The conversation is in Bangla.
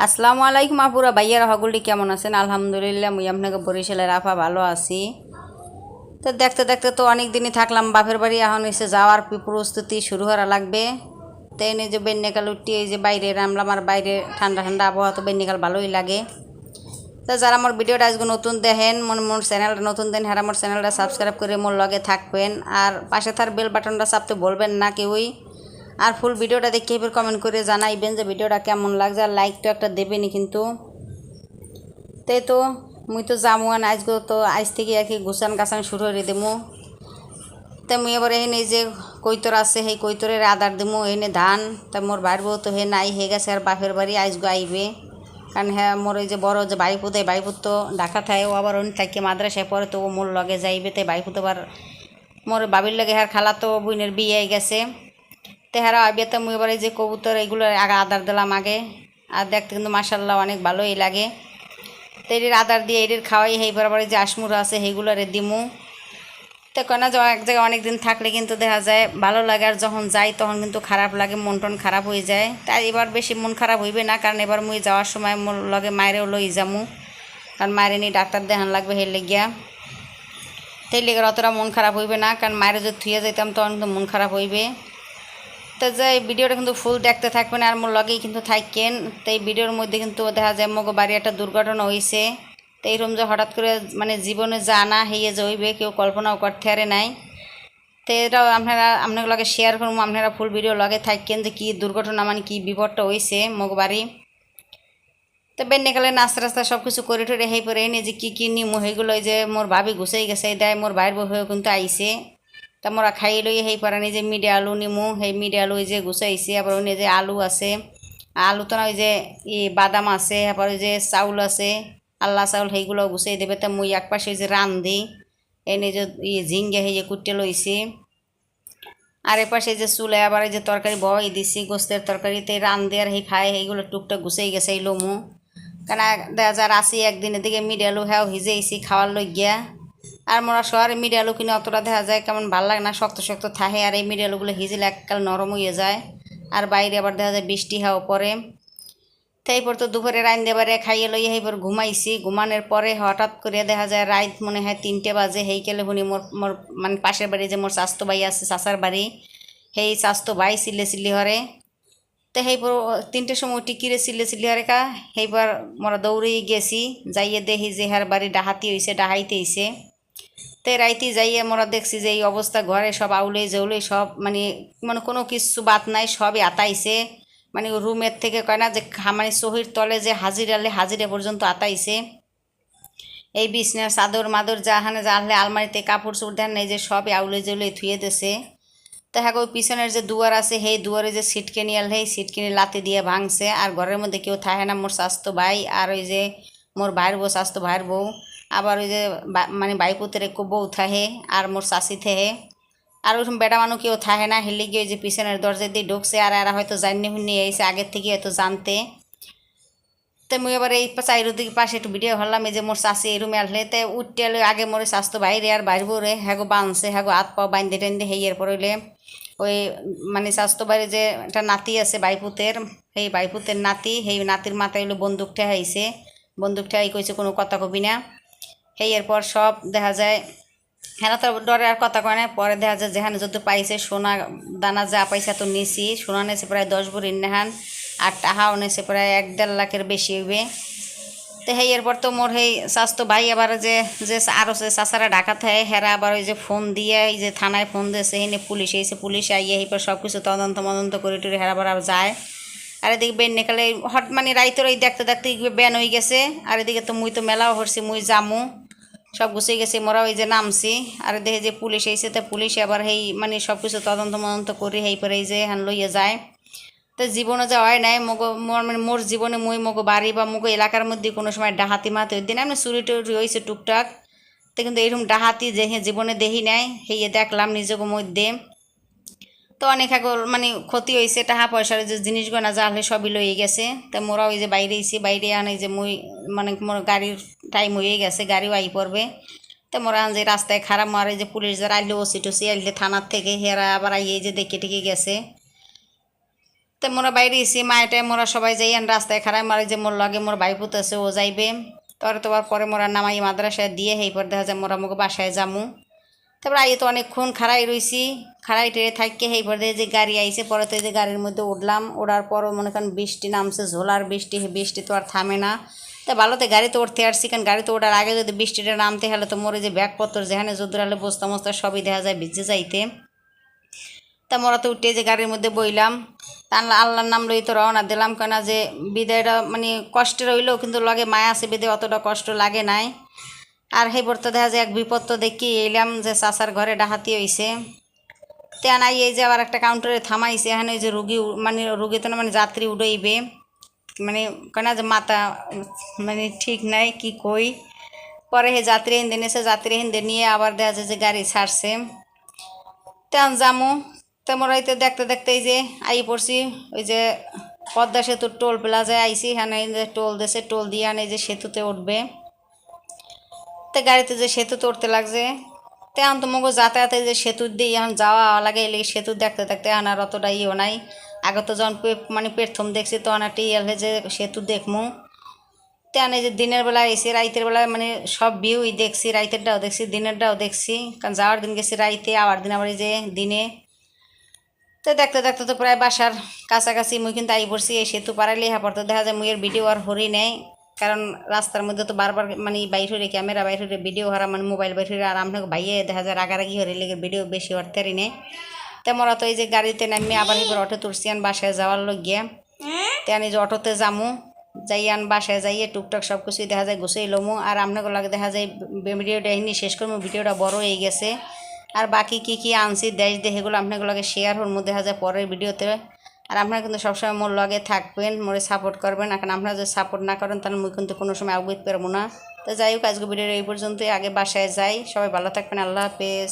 আসসালামু আলাইকুম আপুরা ভাইয়ারা হগুলি কেমন আছেন? আলহামদুলিল্লাহ মুই আপনাকে বরিশালের আফা ভালো আছি। তো দেখতে দেখতে তো অনেক দিনই থাকলাম বাপের বাড়ি, এখন এসে যাওয়ার প্রস্তুতি শুরু করা লাগবে। তো এনে যে বেন্যকাল উঠি এই যে বাইরে নামলাম, আর বাইরে ঠান্ডা ঠান্ডা আবহাওয়া, তো বেন্যকাল ভালোই লাগে। তো যারা আমার ভিডিওটা আজকে নতুন দেখেন, মোর চ্যানেলটা নতুন দেন, হ্যাঁ আমার চ্যানেলটা সাবস্ক্রাইব করে মোর লগে থাকবেন, আর পাশে তার বেল বাটনটা চাপতে বলবেন না কেউই। আর ফুল ভিডিওটা দেখে এবার কমেন্ট করে জানাইবেন যে ভিডিওটা কেমন লাগছে, আর লাইক তো একটা দেবেনই কিন্তু। তাই তো মুই তো যামু, আর আজকে তো আজ থেকে আর কি গুছান গাছান শুরু করে দেবো। তা মুই এবার এনে যে কৈতর আছে সেই কৈতরের আদার দেবো, এনে ধান। তা মোর ভাইয়ের বউ তো হে নাই, হে গেছে আর বাপের বাড়ি আজকে আইবে। কারণ হ্যাঁ মোর এই যে বড় যে বাইপুত, এই বাইপুত তো ঢাকা থাকে, ও আবার অন্য থাকে মাদ্রাসায় পরে, তো ও মোর লগে যাইবে। তাই বাইপুত আবার মোর বাবির লগে হ্যার খালা তো বোনের বিয়ে গেছে। তো হ্যাঁ আইবে। তো মুই এবার এই যে কবুতর এইগুলো আগে আদার দিলাম আগে, আর দেখতে কিন্তু মাসাল্লাহ অনেক ভালোই লাগে। তো এটির আদার দিয়ে এটির খাওয়াই, সেই বরাবর যে আসমুরা আছে সেইগুলো রে দিমু। তো কেন যে এক জায়গায় অনেক দিন থাকলে কিন্তু দেখা যায় ভালো লাগে, আর যখন যাই তখন কিন্তু খারাপ লাগে, মন টন খারাপ হয়ে যায়। তাই এবার বেশি মন খারাপ হইবে না, কারণ এবার মুই যাওয়ার সময় মোর লগে মায়েরও লই যামু, কারণ মায়ের নিয়ে ডাক্তার দেখান লাগবে সেই লেগিয়া। সেই লেগে অতটা মন খারাপ হইবে না, কারণ মায়ের যদি থুয়ে যাইতাম তখন কিন্তু মন খারাপ হইবে। তো যে ভিডিওটা কিন্তু ফুল দেখতে থাকবেন, আর মোর লগেই কিন্তু থাকেন। তো এই ভিডিওর মধ্যে কিন্তু দেখা যায় মগো বাড়ি একটা দুর্ঘটনা হয়েছে। তো এইরকম যে হঠাৎ করে মানে জীবনে জানা হইয়ে যে হইবে কেউ কল্পনাও করতে পারে নাই। তো এটাও আপনার লগে শেয়ার করবো, আপনারা ফুল ভিডিও লগে থাকেন যে কী দুর্ঘটনা মানে কী বিপদটা হয়েছে মগো বাড়ি। তো বেন্যকালে নাস্তা রাস্তা সব কিছু করে টরে হেই পরে এনে যে কী নিমু সেইগুলো ওই যে মোর ভাবি গুছাই গেছে দেয়, মোর ভাইয়ের বউ হয়েও কিন্তু আইসে। তা মোরা খাই লই সেই পারানি যে মিডে আলু নিমু, সেই মিডে আলু ওই যে গুছাইছি। আবার ওই যে আলু আছে, আলু তো না ওই যে বাদাম আছে, আবার ওই যে চাউল আছে আল্লাহ চাউল, সেইগুলো গুছাই দেবে। তা মুই এক পাশে যে রান্ধি, এনে যে ঝিঙ্গে সেই যে কুটে লইছি, আর এ পাশে যে চুলায় আবার এই যে তরকারি বই দিছি গোস্তের তরকারিতে রান্ধে, আর সেই খায় সেইগুলো টুকটাক গুছাই গেছে এই লমু। কেন দেখা যায় আসি একদিনের দিকে মিডে আলু হ্যাঁ ভিজেইছি খাওয়ার লই গিয়া। আর মোরা শহরে মিডে আলু কিনে অতটা দেখা যায় কেমন ভালো লাগে না, শক্ত শক্ত থাকে, আর এই মিডে আলুগুলো হিজিলে এককাল নরম হয়ে যায়। আর বাইরে আবার দেখা যায় বৃষ্টি হাওয়া পরে। তাই পর তো দুপুরে রাইন্দে বারে খাইয়ে লইয়া সেইপর ঘুমাইছি। ঘুমানোর পরে হঠাৎ করে দেখা যায় রাত মনে হয় 3টে বাজে, হেইকেলে শুনি মোর মোর মানে পাশের বাড়ি যে মোর স্বাস্থ্য ভাই আছে চাচার বাড়ি, সেই স্বাস্থ্য ভাই চিল্লি হরে। তো সেইপর 3টের সময় উঠি কিরে চিল্লি হরে কা, সেইবার মোরা দৌড়ে গেছি, যাইয়ে দেখি যে হার বাড়ি ডাহাতি হয়েছে, ডাহাইতে হয়েছে। তো রাইতে যাইয়ে মোরা দেখছি যে এই অবস্থা, ঘরে সব আউলে জৌলে সব মানে মানে কোনো কিছু বাদ নাই, সবই আতাইছে। মানে রুমের থেকে কয় না যে মানে সহির তলে যে হাজিরালে হাজিরা পর্যন্ত আতাইছে। এই বিছনার চাদর মাদর যাহানে যাহলে আলমারিতে কাপড় চোপড় দেন এই যে সবই আউলে জৌলে থুয়ে দিছে। তো হ্যাঁ ওই পিছনের যে দুয়ার আছে সেই দুয়ারে যে সিটকেনি আল সেই সিটকেনি লাতি দিয়ে ভাঙছে। আর ঘরের মধ্যে কেউ থাকে না, মোর স্বাস্থ্য ভাই আর ওই যে মোর ভাইয়ের বউ, স্বাস্থ্য ভাইয়ের বউ, আবার ওই যে মানে বাইপুতের একটু বউ থাহে, আর মোর চাষি থাহে। আর ওইরকম বেটা মানুষ কেউ থাকে না, হেলে গিয়ে ওই যে পিছনের দরজা দিয়ে ঢুকছে। আর এরা হয়তো জানি হুনি এসে আগের থেকে হয়তো জানতে। তো মুই এবার এই চারিদিকে পাশে একটু ভিডিও হলাম, এই যে মোর চাষি এই রুমে আসলে তো উঠতে এলো আগে মোরে স্বাস্থ্য বাইরে আর বাইর বউরে হ্যাগো বাঁধছে, হ্যাগো হাত পাও বাঁধতে টাইন্দে হেইয়ের পর হইলে ওই মানে স্বাস্থ্য বাইরে যে একটা নাতি আছে বাইপুতের, সেই বাইপুতের নাতি, সেই নাতির মাথায় হইলো বন্দুক ঠেহাইছে। বন্দুক ঠেহাই কইছে কোনো কথা কবি না। সেই এরপর সব দেখা যায় হ্যাঁ তো ডরে আর কথা কয় না। পরে দেখা যায় যেখানে যত পাইছে সোনা দানা যা পাইছে তো নিছি, সোনা নেছে প্রায় 10 ভরির নেহান, আর টাহাও নেছে প্রায় 1-1.5 লাখের বেশি হইবে। তো সেই এরপর তো মোর সেই স্বাস্থ্য ভাই আবার যে যে আরও যে চাচারা ঢাকা থাকে হেরা আবার ওই যে ফোন দিয়ে এই যে থানায় ফোন দিয়েছে, এনে পুলিশ এসে, পুলিশ আইয়ে এইপর সব কিছু তদন্ত মদন্ত করে টুরে হেরা আবার যায়। আর এদিকে বেন নেকালে হট মানে রাইতের ওই দেখতে দেখতে বেন হয়ে গেছে। আর এদিকে তো মুই তো মেলাও হরছি, মুই জামু সব গুছিয়ে গেছে, মোরা ওই যে নামছি। আর দেখে যে পুলিশ এসে, তো পুলিশ আবার সেই মানে সব কিছু তদন্ত মদন্ত করে সেই পরে এই যে হ্যান লইয়া যায়। তো জীবনে যা হয় নাই মগো মোর মানে মোর জীবনে মুই মগো বাড়ি বা মগো এলাকার মধ্যে কোনো সময় ডাহাতি মাতে ওই দিন এমনি চুরি টুরি হয়েছে টুকটাক। তো কিন্তু এরকম ডাহাতি যে জীবনে দেখি নাই, সেই দেখলাম নিজেকে মধ্যে। তো অনেক আগে মানে ক্ষতি হয়েছে, টাকা পয়সার যে জিনিসগুলো যা হলে সবই লইয়ে গেছে। তো মোরা ওই যে বাইরে এসি, বাইরে আনে যে মুই মানে মোর গাড়ির টাইম হয়ে গেছে, গাড়িও আই পড়বে। তো মোরা যে রাস্তায় খারাপ মারে যে পুলিশ যারা আইলে ওসি টসি আইলে থানার থেকে হেরা আবার আইয়ে যে দেখে টেকে গেছে। তো মোরা বাইরে এসি মায়েটায় মোরা সবাই যাই রাস্তায় খারাপ মারে যে মোর লগে মোর ভাইপুত আছে ও যাইবে তোর পরে মোরা নামাই মাদ্রাসায় দিয়ে সেই পর দেখা যায় মোরা মুখ বাসায় যামু। তারপরে আই তো অনেকক্ষণ খাড়াই রইছি, খাড়াই টেরে থাককে সেই পর যে গাড়ি আইছে পরে তো এই যে গাড়ির মধ্যে উঠলাম। ওঠার পরও মনে করেন বৃষ্টি নামছে, ঝোলার বৃষ্টি, বৃষ্টি তো আর থামে না। তা ভালোতে গাড়িতে উঠতে আসছি, কারণ গাড়িতে ওঠার আগে যদি বৃষ্টিটা নামতে হলে তো মোর যে ব্যাগপত্র যেখানে যদুরালে বস্তা মস্তা সবই দেখা যায় ভিজে যাইতে। তা মোরা তো উঠে যে গাড়ির মধ্যে বইলাম, তা আল্লাহর নাম লই তো রওনা দিলাম, কেন যে বিদায়টা মানে কষ্টের হইলেও কিন্তু লগে মায়া আছে বিদায় অতটা কষ্ট লাগে নাই। আর সেই বর্ত দেখা যায় এক বিপদ তো দেখি এলাম যে চাচার ঘরে ডাহাতি হয়েছে। তেন আই এই যে আবার একটা কাউন্টারে থামাইছে, এখানে ওই যে রুগী মানে রুগী তো না মানে যাত্রী উঠেইবে, মানে কেন যে মাথা মানে ঠিক নাই কি কই। পরে হে যাত্রী হিন্দে নিয়েছে, যাত্রী হিন্দে নিয়ে আবার দেখা যায় যে গাড়ি ছাড়ছে। তেমন যামু তেমন হয়তো দেখতে দেখতে এই যে আই পড়ছি ওই যে পদ্মা সেতুর টোল প্লাজায় আইসি, এখানে যে টোল দিয়েছে, টোল দিয়ে এই যে সেতুতে উঠবে। তো গাড়িতে যে সেতুতে উঠতে লাগছে, তেমন তো মগো যাতায়াতে যে সেতুর দিয়ে এখন যাওয়া লাগে, এলে সেতু দেখতে দেখতে এখন আর অতটা ইও নাই। আগে তো যখন মানে প্রথম দেখছি তখন একটা ইয়ে যে সেতু দেখমু। তেমন এই যে দিনের বেলায় এসে রাইতের বেলায় মানে সব ভিউই দেখছি, রাইতেরটাও দেখছি দিনেরটাও দেখছি, কারণ যাওয়ার দিন গেছি রাইতে, আবার দিন আবার এই যে দিনে। তো দেখতে দেখতে তো প্রায় বাসার কাছাকাছি মুই কিন্তু আই পড়ছি। এই সেতু পারাইলে হ্যাঁ পড়তে দেখা যায় মুইয়ের ভিডিও আর হরি নেই, কারণ রাস্তার মধ্যে তো বারবার মানে বাইর হয়ে ক্যামেরা বাইর হয়ে ভিডিও হারা মানে মোবাইল বাইর হয়ে আর আপনাকে ভাইয়ে দেখা যায় রাগারাগি হরে লেগে ভিডিও বেশি হরতেরই নেই। তেমরা তো এই যে গাড়িতে নামি আবার এবার অটো তুলছি আন বাসায় যাওয়ার লোক গিয়া। তেন এই যে অটোতে যামু, যাই আন বাসায় যাইয়ে টুকটাক সব কিছুই দেখা যায় গুছিয়ে লমু। আর আপনাকে লাগে দেখা যায় ভিডিওটা এমনি শেষ করবো, ভিডিওটা বড় হয়ে গেছে। আর বাকি কি কি আনছি দেশ দিয়ে সেগুলো আপনাকে লগে শেয়ার হওয়ার মধ্যে দেখা যায় পরের ভিডিওতে। আর আপনারা কিন্তু সবসময় মোর লগে থাকবেন, মোরে সাপোর্ট করবেন, এখন আপনারা যদি সাপোর্ট না করেন তাহলে মুই কিন্তু কোনো সময় আগুইতে পারবো না। তো যাই হোক আজকে ভিডিওর এই পর্যন্তই, আগে বাসায় যাই। সবাই ভালো থাকবেন, আল্লাহ হাফেজ।